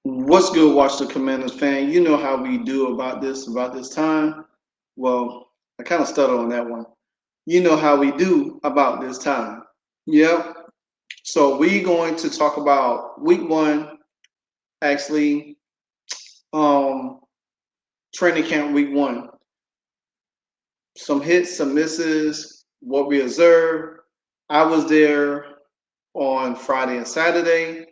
What's good, Watch the Commanders fan? You know how we do about this time. Well, I kind of stuttered on that one. You know how we do about this time. Yep. So we're going to talk about week one, actually, um, training camp week one. Some hits, some misses, what we observed. I was there on Friday and Saturday.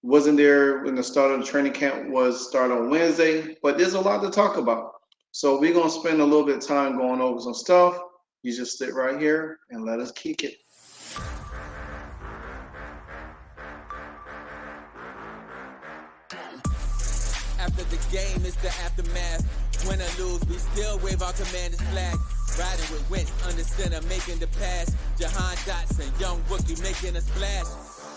Wasn't there when the start of the training camp was start on Wednesday, but there's a lot to talk about. So we're gonna spend a little bit of time going over some stuff. You just sit right here and let us kick it. After the game, it's the aftermath. Win or lose, we still wave our commander's flag. Riding with Wentz under center, making the pass. Jahan Dotson, young rookie, making a splash.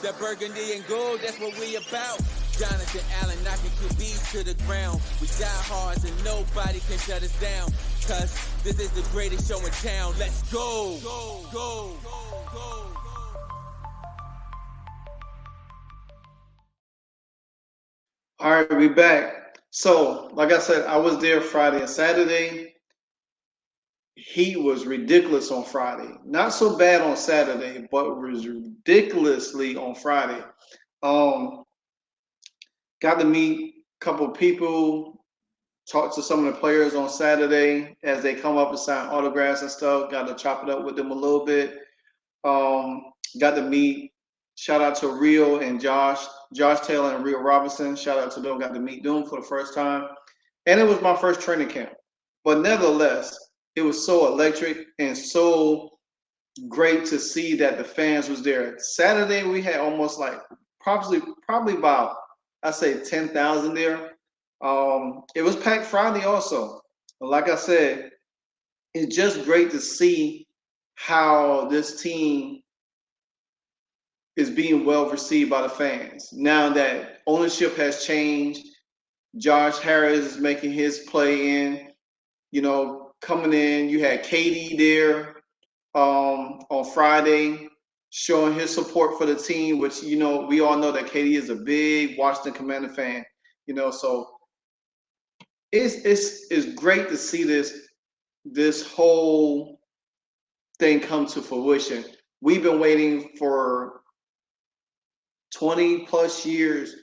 That burgundy and gold, that's what we about. Jonathan Allen knocking QBs to the ground. We die hard and nobody can shut us down. Cause this is the greatest show in town. Let's go. Go, go, go, go. All right, we back. So, like I said, I was there Friday and Saturday. Heat was ridiculous on Friday. Not so bad on Saturday, but was ridiculously on Friday. Um, got to meet a couple of people, talked to some of the players on Saturday as they come up and sign autographs and stuff. Got to chop it up with them a little bit. Um, got to meet. Shout out to Rio and Josh Taylor and Rio Robinson. Shout out to them. Got to meet them for the first time, and it was my first training camp. But nevertheless, it was so electric and so great to see that the fans was there. Saturday we had almost like probably about I say 10,000 there. It was packed Friday also. But like I said, it's just great to see how this team is being well received by the fans. Now that ownership has changed, Josh Harris is making his play in, coming in. You had Katie there on Friday showing his support for the team, which, we all know that Katie is a big Washington Commander fan, so it's great to see this whole thing come to fruition. We've been waiting for 20 plus years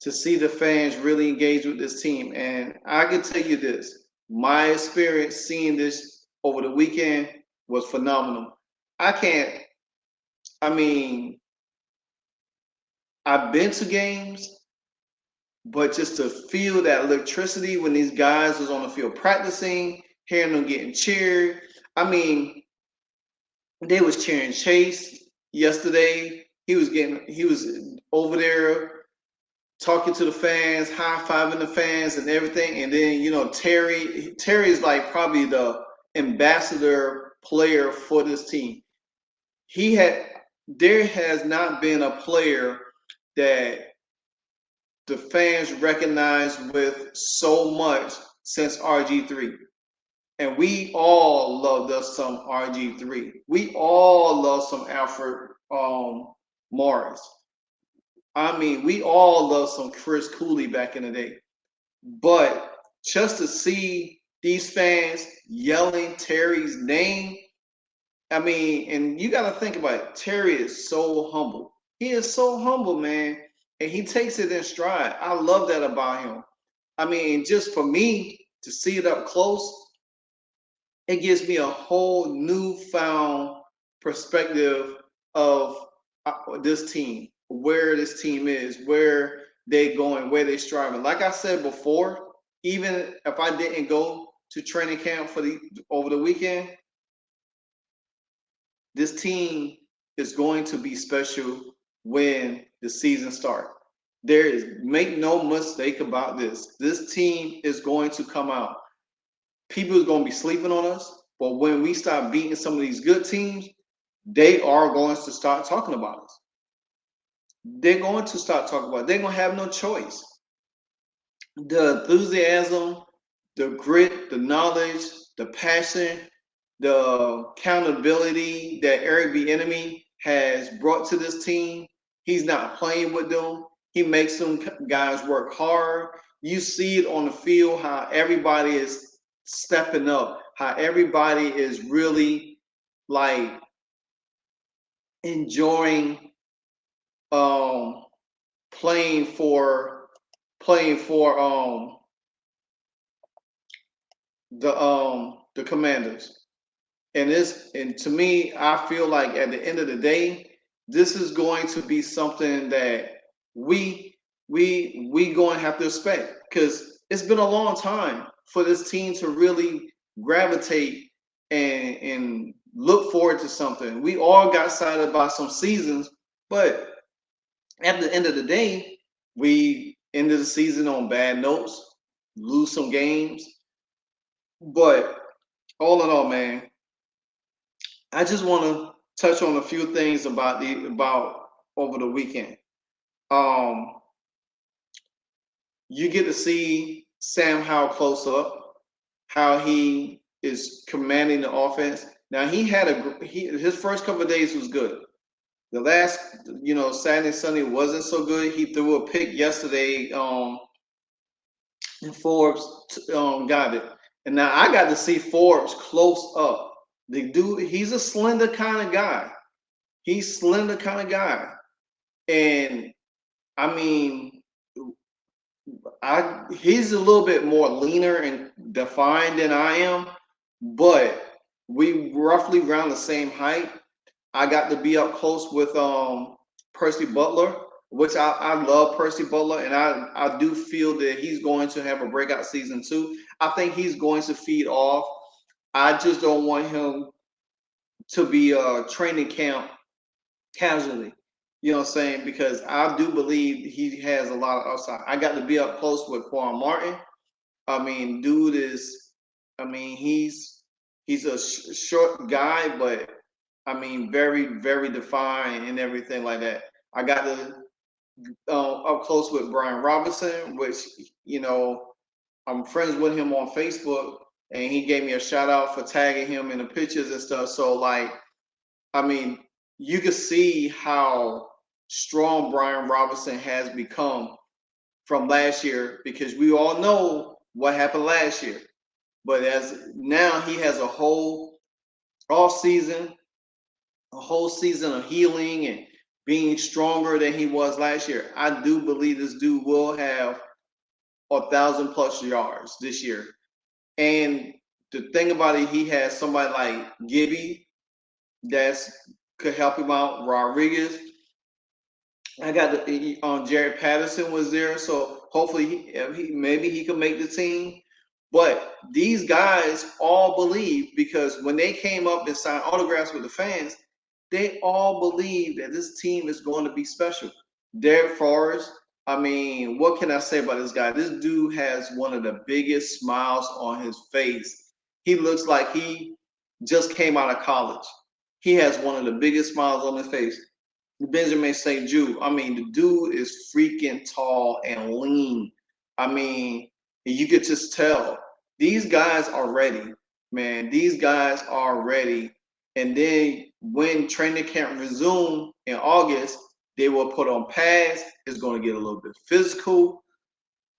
to see the fans really engage with this team. And I can tell you this, my experience seeing this over the weekend was phenomenal. I can't, I mean, I've been to games, but just to feel that electricity when these guys was on the field practicing, hearing them getting cheered. I mean, they was cheering Chase yesterday. He was over there talking to the fans, high fiving the fans and everything. And then, Terry is like probably the ambassador player for this team. He had There has not been a player that the fans recognize with so much since RG3. And we all loved us some RG3. We all love some Alfred Morris. I mean, we all love some Chris Cooley back in the day. But just to see these fans yelling Terry's name, I mean, and you got to think about it. Terry is so humble. He is so humble, man. And he takes it in stride. I love that about him. I mean, just for me to see it up close, it gives me a whole newfound perspective of this team, where this team is, where they going, where they striving. Like I said before, even if I didn't go to training camp over the weekend, this team is going to be special when the season starts. Make no mistake about this. This team is going to come out. People are going to be sleeping on us, but when we start beating some of these good teams, they are going to start talking about us. They're going to start talking about it. They're going to have no choice. The enthusiasm, the grit, the knowledge, the passion, the accountability that Eric Bieniemy has brought to this team. He's not playing with them. He makes them guys work hard. You see it on the field how everybody is stepping up, how everybody is really like enjoying um playing for the Commanders. And to me, I feel like at the end of the day, this is going to be something that we we going to have to expect because it's been a long time for this team to really gravitate and look forward to something. We all got excited about some seasons, but at the end of the day, we ended the season on bad notes, lose some games, but all in all, man, I just want to touch on a few things about over the weekend. Um, you get to see Sam Howell close up, how he is commanding the offense. Now his first couple of days was good. The last, Saturday Sunday wasn't so good. He threw a pick yesterday. And Forbes got it, and now I got to see Forbes close up. The dude, he's a slender kind of guy. He's slender kind of guy. And I mean, he's a little bit more leaner and defined than I am, but we roughly around the same height. I got to be up close with Percy Butler, which I love Percy Butler, and I do feel that he's going to have a breakout season too. I think he's going to feed off. I just don't want him to be a training camp casually. You know what I'm saying? Because I do believe he has a lot of upside. I got to be up close with Quan Martin. I mean, dude is, I mean, he's a short guy, but I mean, very, very defined and everything like that. I got to up close with Brian Robinson, which, you know, I'm friends with him on Facebook, and he gave me a shout out for tagging him in the pictures and stuff. So, like, I mean, you can see how strong Brian Robinson has become from last year because we all know what happened last year. But as now he has a whole off season, a whole season of healing and being stronger than he was last year. I do believe this dude will have 1,000+ yards this year. And the thing about it, he has somebody like Gibby that's could help him out. Rodriguez. I got Jared Patterson was there, so hopefully maybe he can make the team. But these guys all believe because when they came up and signed autographs with the fans, they all believe that this team is going to be special. Derek Forrest, I mean, what can I say about this guy? This dude has one of the biggest smiles on his face. He looks like he just came out of college. He has one of the biggest smiles on his face. Benjamin St. Jude. I mean, the dude is freaking tall and lean. I mean, you could just tell these guys are ready, man. These guys are ready. And then when training camp resume in August, they will put on pads. It's going to get a little bit physical.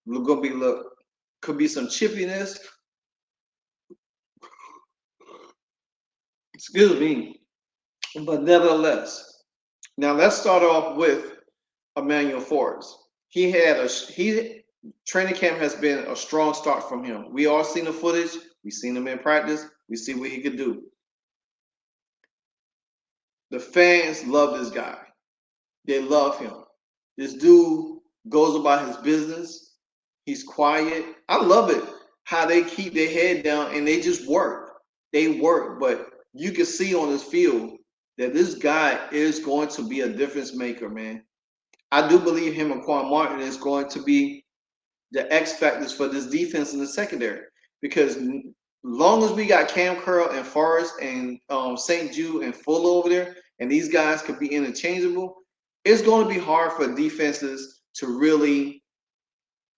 We're going to be could be some chippiness. Excuse me, but nevertheless. Now let's start off with Emmanuel Forbes. Training camp has been a strong start from him. We all seen the footage. We seen him in practice. We see what he could do. The fans love this guy. They love him. This dude goes about his business. He's quiet. I love it how they keep their head down and they just work. They work, but you can see on this field that this guy is going to be a difference maker, man. I do believe him and Quan Martin is going to be the X factors for this defense in the secondary because long as we got Cam Curl and Forrest and St. Jude and Fuller over there, and these guys could be interchangeable, it's going to be hard for defenses to really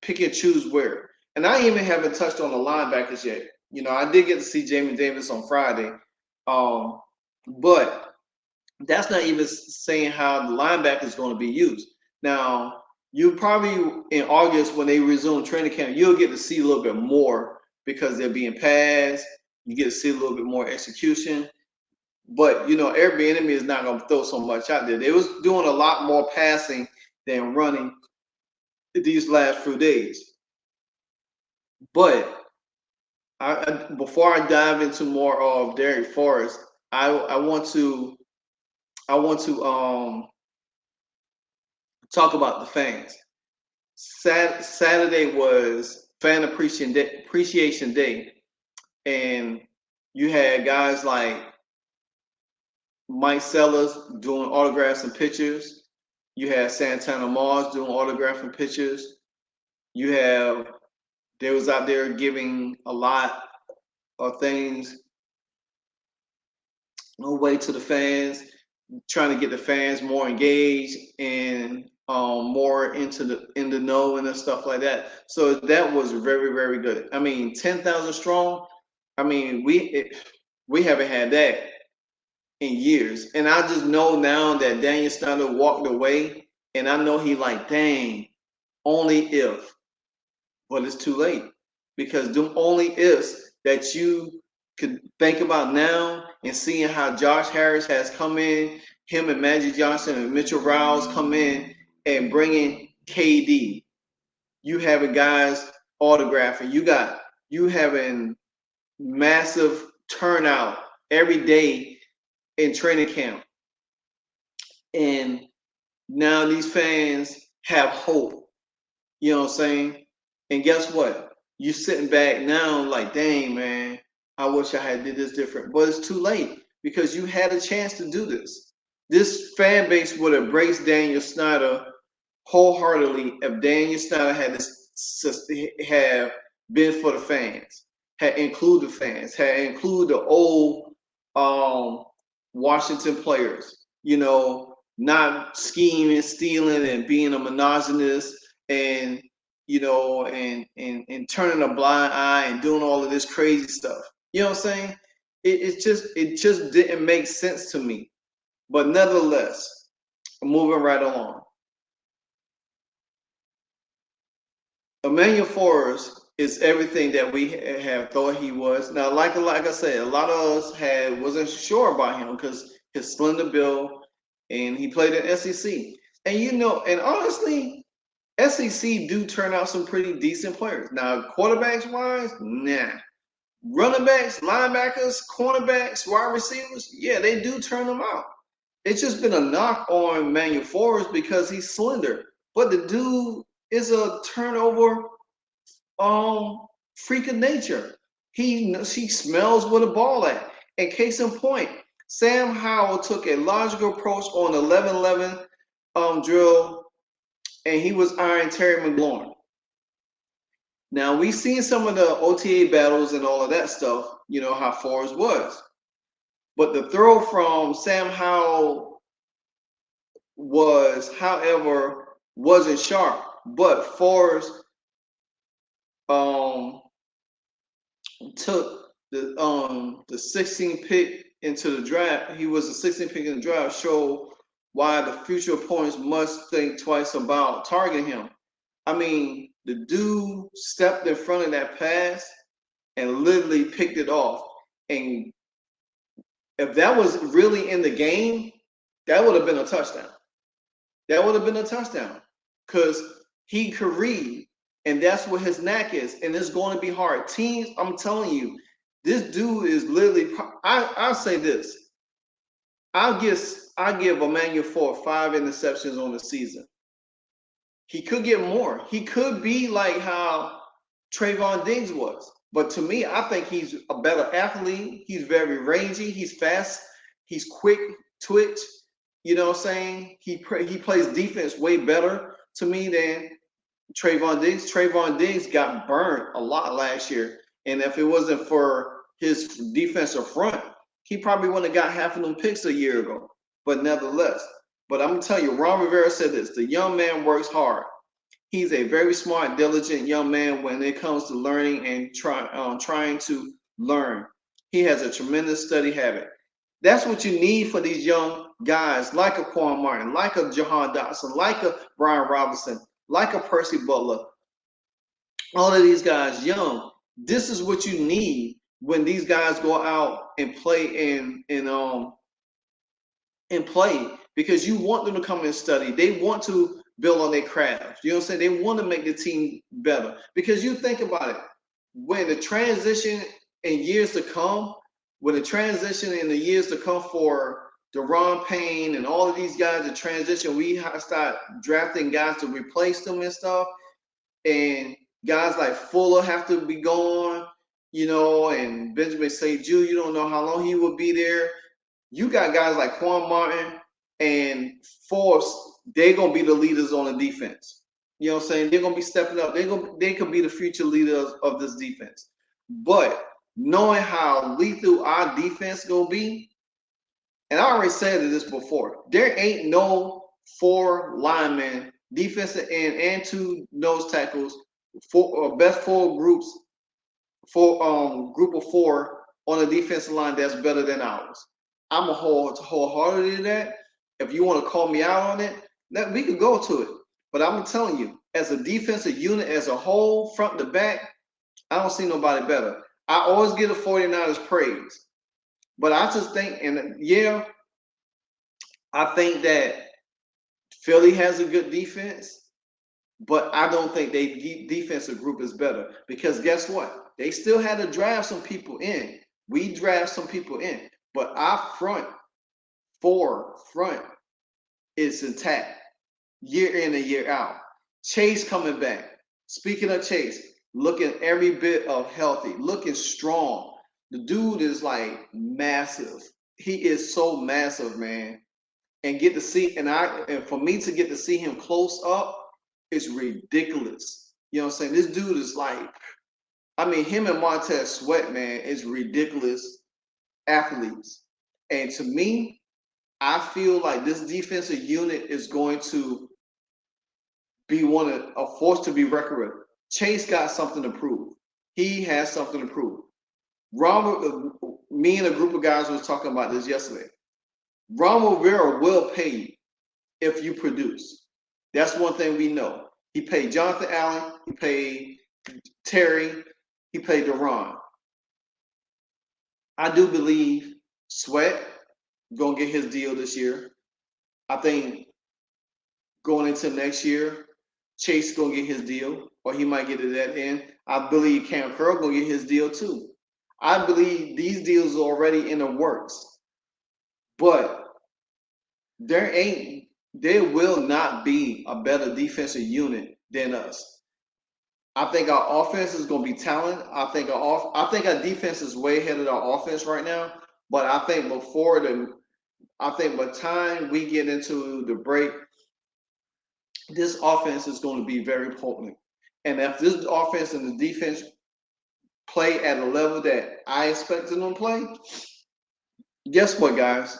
pick and choose where. And I even haven't touched on the linebackers yet. You know, I did get to see Jamie Davis on Friday, but that's not even saying how the linebacker is going to be used. Now, You probably in August when they resume training camp, you'll get to see a little bit more because they're being passed. You get to see a little bit more execution. But you know, every enemy is not going to throw so much out there. They was doing a lot more passing than running these last few days. But before I dive into more of Derek Forrest, I want to talk about the fans. Saturday was Fan Appreciation Day, and you had guys like Mike Sellers doing autographs and pictures. You had Santana Moss doing autographs and pictures. You have they was out there giving a lot of things away to the fans, trying to get the fans more engaged and more in the know and stuff like that. So that was very very good. I mean, 10,000 strong. I mean, we haven't had that in years. And I just know now that Daniel Snyder walked away, and I know he like, dang, only if, but it's too late because them only ifs that you could think about now and seeing how Josh Harris has come in, him and Magic Johnson and Mitchell Rouse come in and bringing KD. You having guys autographing. You having massive turnout every day in training camp. And now these fans have hope. You know what I'm saying? And guess what? You sitting back now like, dang, man, I wish I had did this different. But it's too late because you had a chance to do this. This fan base would embrace Daniel Snyder wholeheartedly if Daniel Snyder had have been for the fans, had included fans, had included the old Washington players, you know, not scheming, stealing, and being a misogynist and you know, and turning a blind eye and doing all of this crazy stuff. You know what I'm saying? It just didn't make sense to me. But nevertheless, moving right along. Emmanuel Forbes is everything that we have thought he was. Now, like I said, a lot of us wasn't sure about him because his slender build, and he played in SEC. And you know, and honestly, SEC do turn out some pretty decent players. Now, quarterbacks wise, nah. Running backs, linebackers, cornerbacks, wide receivers, yeah, they do turn them out. It's just been a knock on Emmanuel Forbes because he's slender, but the dude is a turnover freak of nature. He smells where the ball at. And case in point, Sam Howell took a logical approach on the 11-11 drill, and he was ironing Terry McLaurin. Now we've seen some of the OTA battles and all of that stuff. You know how Forbes was, but the throw from Sam Howell however, wasn't sharp. But Forbes took the 16th pick into the draft. He was the 16th pick in the draft. Show why the future opponents must think twice about targeting him. I mean, the dude stepped in front of that pass and literally picked it off. And if that was really in the game, that would have been a touchdown. That would have been a touchdown because he could read, and that's what his knack is. And it's going to be hard. Teams, I'm telling you, this dude is literally. I'll say this. I give Emmanuel Forbes 5 interceptions on the season. He could get more. He could be like how Trayvon Diggs was. But to me, I think he's a better athlete. He's very rangy. He's fast. He's quick, twitch. You know what I'm saying? He plays defense way better to me than Trayvon Diggs. Trayvon Diggs got burned a lot last year. And if it wasn't for his defensive front, he probably wouldn't have got half of them picks a year ago. But nevertheless, but I'm going to tell you, Ron Rivera said this, the young man works hard. He's a very smart, diligent young man when it comes to learning and trying to learn. He has a tremendous study habit. That's what you need for these young guys like a Quan Martin, like a Jahan Dotson, like a Brian Robinson, like a Percy Butler, all of these guys young. This is what you need when these guys go out and play and play, because you want them to come and study. They want to build on their craft. You know what I'm saying? They want to make the team better. Because you think about it, when the transition in years to come, when the transition in the years to come for Deron Payne and all of these guys, the transition, we start drafting guys to replace them and stuff. And guys like Fuller have to be gone, you know, and Benjamin St. Jude, you don't know how long he will be there. You got guys like Quan Martin and Forbes, they're gonna be the leaders on the defense. You know what I'm saying? They're gonna be stepping up. They could be the future leaders of this defense. But knowing how lethal our defense gonna be, and I already said this before, there ain't no 4 linemen, defensive end, and 2 nose tackles, best 4 groups, group of 4 on the defensive line that's better than ours. I'm a wholeheartedly to that. If you want to call me out on it, we could go to it. But I'm telling you, as a defensive unit as a whole, front to back, I don't see nobody better. I always give the 49ers praise. But I just think, and yeah, I think that Philly has a good defense, but I don't think their defensive group is better. Because guess what? They still had to draft some people in. We draft some people in. But our front is intact year in and year out. Chase coming back. Speaking of Chase, looking every bit of healthy, looking strong. The dude is like massive. He is so massive, man. And get to see, and for me to get to see him close up is ridiculous. You know what I'm saying? This dude is like, I mean, him and Montez Sweat, man, is ridiculous athletes. And to me, I feel like this defensive unit is going to be a force to be reckoned with. Chase got something to prove. He has something to prove. Me and a group of guys was talking about this yesterday. Ron Rivera will pay you if you produce. That's one thing we know. He paid Jonathan Allen, he paid Terry, he paid Deron. I do believe Sweat gonna get his deal this year. I think going into next year, Chase gonna get his deal, or he might get it at the end. I believe Cam Curl gonna get his deal too. I believe these deals are already in the works, but there will not be a better defensive unit than us. I think our offense is going to be talented. I think our defense is way ahead of our offense right now. But I think by the time we get into the break, this offense is going to be very potent. And if this offense and the defense play at a level that I expected them to play, guess what, guys?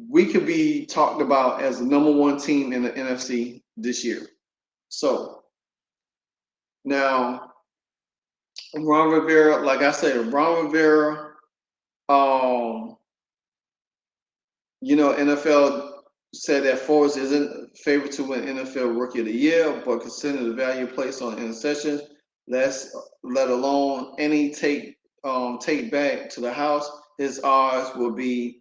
We could be talked about as the number 1 team in the NFC this year. So now, Ron Rivera, like I said, Ron Rivera, you know, NFL said that Forbes isn't favored to win NFL Rookie of the Year, but considering the value placed on interceptions, let alone any take back to the house, his odds will be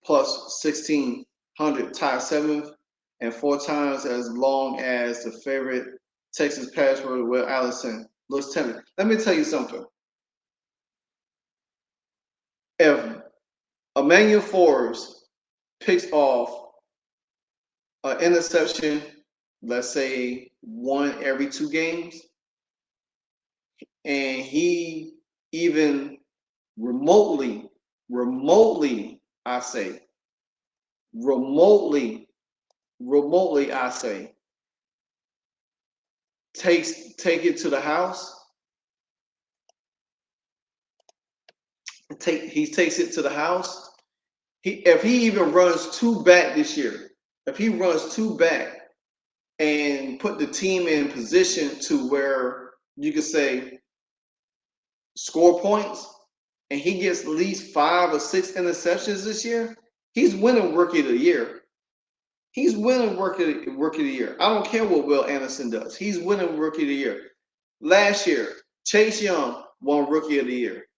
plus 1,600, tied 7th, and 4 times as long as the favorite Texas pass rusher Will Allison looks tempting. Let me tell you something. If Emmanuel Forbes picks off an interception, let's say 1 every 2 games, and he even remotely, I say, take it to the house. He takes it to the house. If he even runs 2 back this year, if he runs 2 back and put the team in position to where you could say score points, and he gets at least 5 or 6 interceptions this year, he's winning Rookie of the Year. He's winning rookie of the year. I don't care what Will Anderson does. He's winning rookie of the year. Last year, Chase Young won rookie of the year.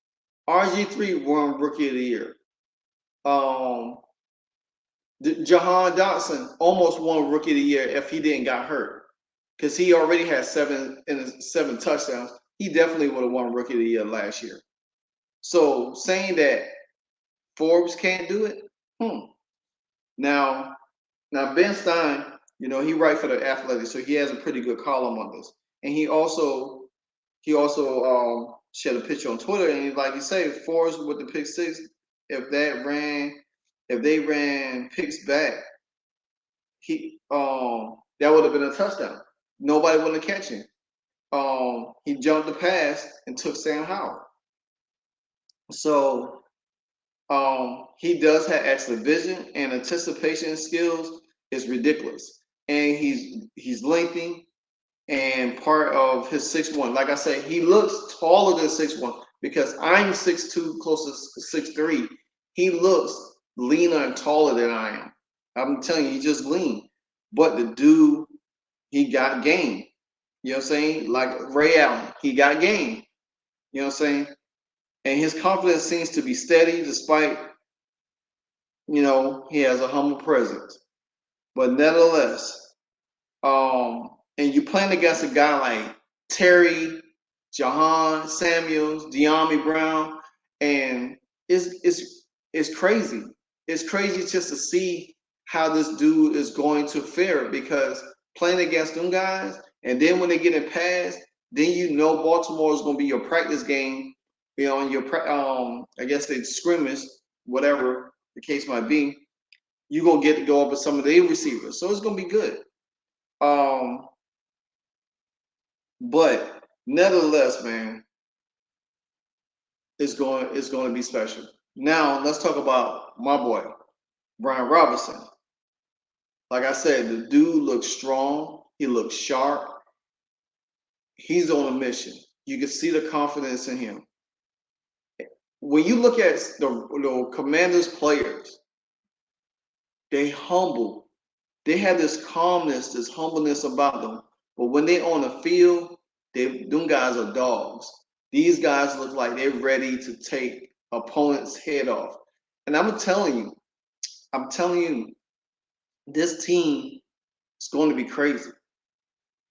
RG3 won rookie of the year. Jahan Dotson almost won rookie of the year if he didn't got hurt, because he already had 7 touchdowns. He definitely would have won rookie of the year last year. So saying that Forbes can't do it, Now Ben Stein, he writes for the Athletic, so he has a pretty good column on this, and he also shared a picture on Twitter, and like you say, Forbes with the pick six, if they ran picks back, that would have been a touchdown. Nobody would have catch him. He jumped the pass and took Sam Howell. So he does have excellent vision, and anticipation skills is ridiculous. And he's lengthy, and part of his 6'1", like I say, he looks taller than 6'1", because I'm 6'2", close to 6'3". He looks leaner and taller than I am. I'm telling you, he's just lean. But the dude, he got game. You know what I'm saying? Like Ray Allen, he got game. You know what I'm saying? And his confidence seems to be steady despite, he has a humble presence. But nevertheless, and you're playing against a guy like Terry, Jahan Samuels, De'Ami Brown, and it's crazy. It's crazy just to see how this dude is going to fare, because playing against them guys, and then when they get in pass, then Baltimore is going to be your practice game. I guess they scrimmage, whatever the case might be. You're gonna get to go up with some of their receivers, so it's gonna be good. But nevertheless, man, it's going to be special. Now let's talk about my boy, Brian Robinson. Like I said, the dude looks strong. He looks sharp. He's on a mission. You can see the confidence in him. When you look at the Commanders players, they humble. They have this calmness, this humbleness about them. But when they're on the field, them guys are dogs. These guys look like they're ready to take opponent's head off. And I'm telling you, this team is going to be crazy.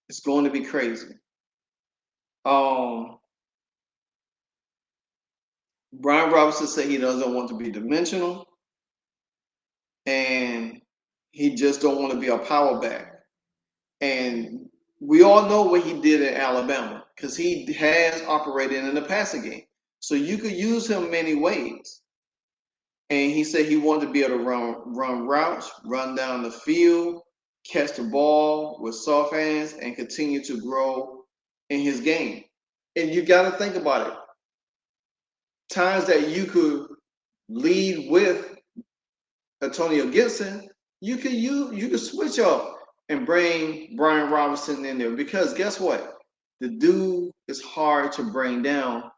It's going to be crazy. Brian Robinson said he doesn't want to be dimensional, and he just don't want to be a power back. And we all know what he did in Alabama, because he has operated in the passing game. So you could use him many ways. And he said he wanted to be able to run routes, run down the field, catch the ball with soft hands, and continue to grow in his game. And you got to think about it. Times that you could lead with Antonio Gibson, you could switch up and bring Brian Robinson in there, because guess what? The dude is hard to bring down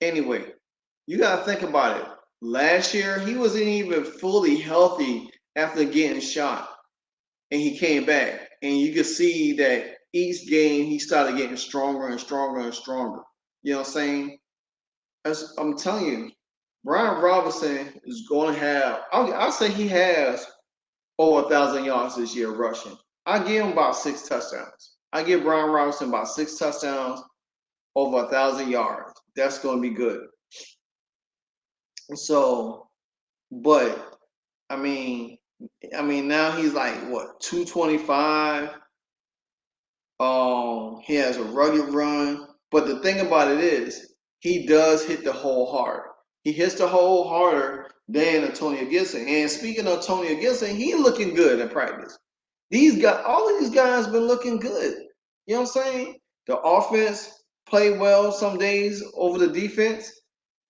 anyway. You got to think about it. Last year, he wasn't even fully healthy after getting shot, and he came back. And you could see that each game he started getting stronger and stronger and stronger. You know what I'm saying? I'm telling you, Brian Robinson is going to have, I'll say he has over 1,000 yards this year rushing. I give him about 6 touchdowns. I give Brian Robinson about 6 touchdowns, over 1,000 yards. That's going to be good. So, but I mean, now he's like what, 225. He has a rugged run, but the thing about it is, he does hit the hole hard. He hits the hole harder than Antonio Gibson. And speaking of Antonio Gibson, he's looking good in practice. All of these guys been looking good. You know what I'm saying? The offense played well some days over the defense,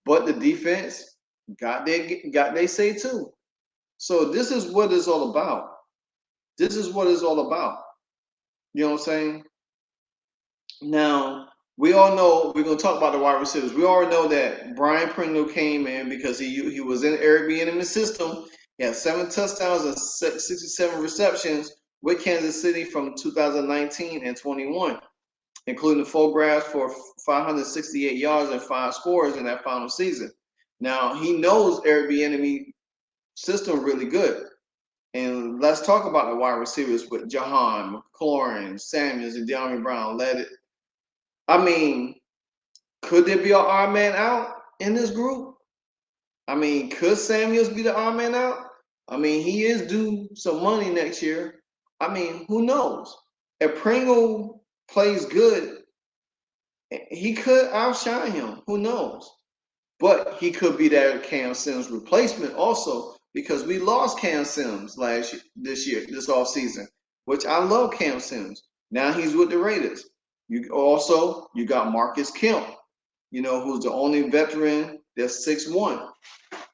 but the defense got they say too. So this is what it's all about. This is what it's all about. You know what I'm saying? Now, we all know, we're going to talk about the wide receivers. We already know that Brian Pringle came in because he was in Eric Bieniemy's system, He had 7 touchdowns and 67 receptions with Kansas City from 2019 and 21, including 4 grabs for 568 yards and 5 scores in that final season. Now, he knows Eric Bieniemy system really good. And let's talk about the wide receivers with Jahan, McLaurin, Samuels, and De'Ami Brown. I mean, could there be an odd man out in this group? I mean, could Samuels be the odd man out? I mean, he is due some money next year. I mean, who knows? If Pringle plays good, he could outshine him. Who knows? But he could be that Cam Sims replacement also, because we lost Cam Sims this offseason, which I love Cam Sims. Now he's with the Raiders. You got Marcus Kemp, who's the only veteran that's 6'1",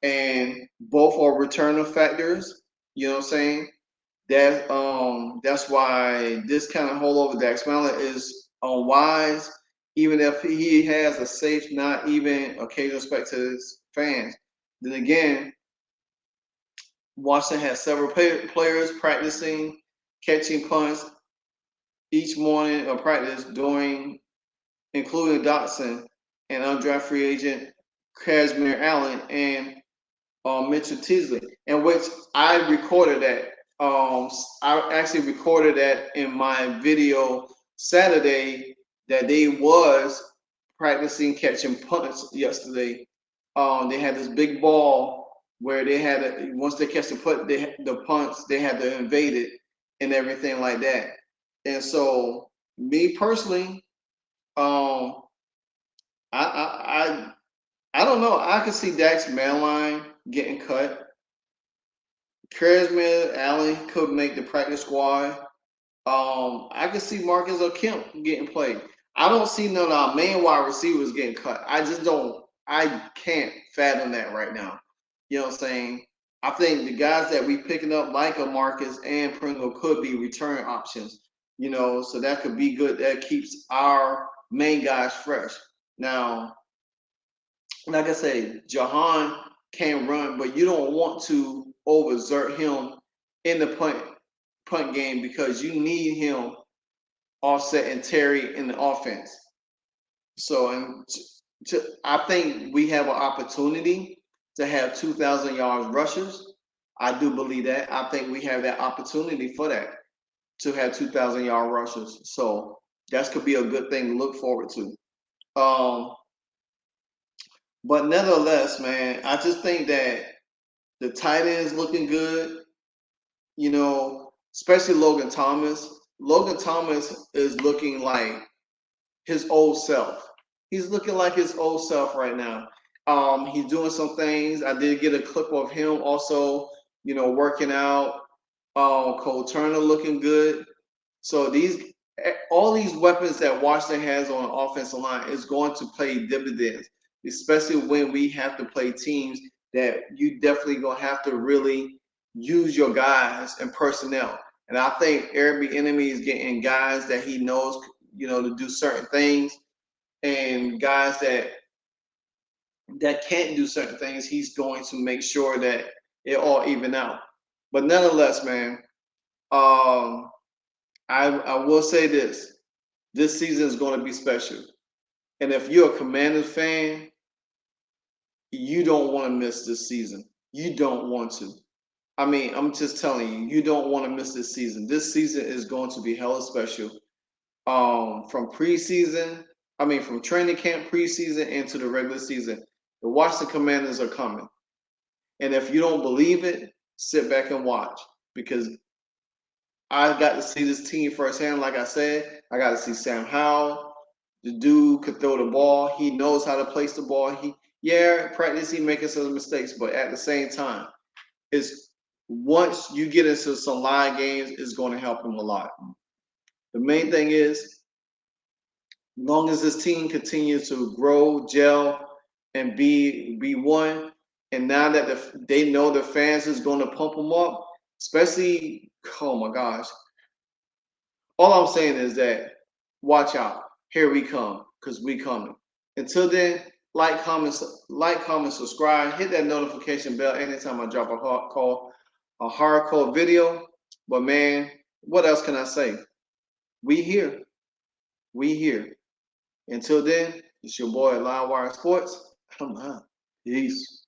and both are return factors. You know what I'm saying? That's why this kind of holdover Dax Mallett is unwise, even if he has a safe, not even occasional respect to his fans. Then again, Washington has several players practicing catching punts each morning of practice, including Dotson and undrafted free agent Casimir Allen and Mitchell Teasley, in which I recorded that. I actually recorded that in my video Saturday that they was practicing catching punts yesterday. They had this big ball where they had once they catch the punts, they had to invade it and everything like that. And so, me personally, um, I don't know. I could see Dax Manline getting cut. Casimir Allen could make the practice squad. I could see Marcus Kemp getting played. I don't see none of our main wide receivers getting cut. I just don't. I can't fathom that right now. You know what I'm saying? I think the guys that we picking up, like a Marcus and Pringle, could be return options. So that could be good. That keeps our main guys fresh. Now, like I say, Jahan can run, but you don't want to overexert him in the punt game because you need him offsetting Terry in the offense. So, I think we have an opportunity to have 2,000 yards rushers. I do believe that. I think we have that opportunity for that, to have 2,000 yard rushers. So that could be a good thing to look forward to. But nevertheless, man, I just think that the tight end's looking good, especially Logan Thomas. Logan Thomas is looking like his old self. He's looking like his old self right now. He's doing some things. I did get a clip of him also, working out. Cole Turner looking good. So all these weapons that Washington has on the offensive line is going to pay dividends, especially when we have to play teams that you definitely gonna have to really use your guys and personnel. And I think Eric Bieniemy is getting guys that he knows, to do certain things, and guys that can't do certain things, he's going to make sure that it all even out. But nonetheless, man, I will say this season is going to be special. And if you're a Commanders fan, you don't want to miss this season. You don't want to. I mean, I'm just telling you, you don't want to miss this season. This season is going to be hella special. From training camp, preseason, into the regular season, the Washington Commanders are coming. And if you don't believe it, sit back and watch, because I got to see this team firsthand. Like I said, I got to see Sam Howell. The dude could throw the ball. He knows how to place the ball. Practice, he making some mistakes, but at the same time, once you get into some live games, it's going to help him a lot. The main thing is, as long as this team continues to grow, gel, and be one, and now that they know the fans is going to pump them up, especially, oh my gosh. All I'm saying is that watch out. Here we come, because we coming. Until then, like, comment, subscribe, hit that notification bell anytime I drop a hot call. a hardcore video. But man, what else can I say? We here. We here. Until then, it's your boy LiveWire Sports. I'm out. Peace.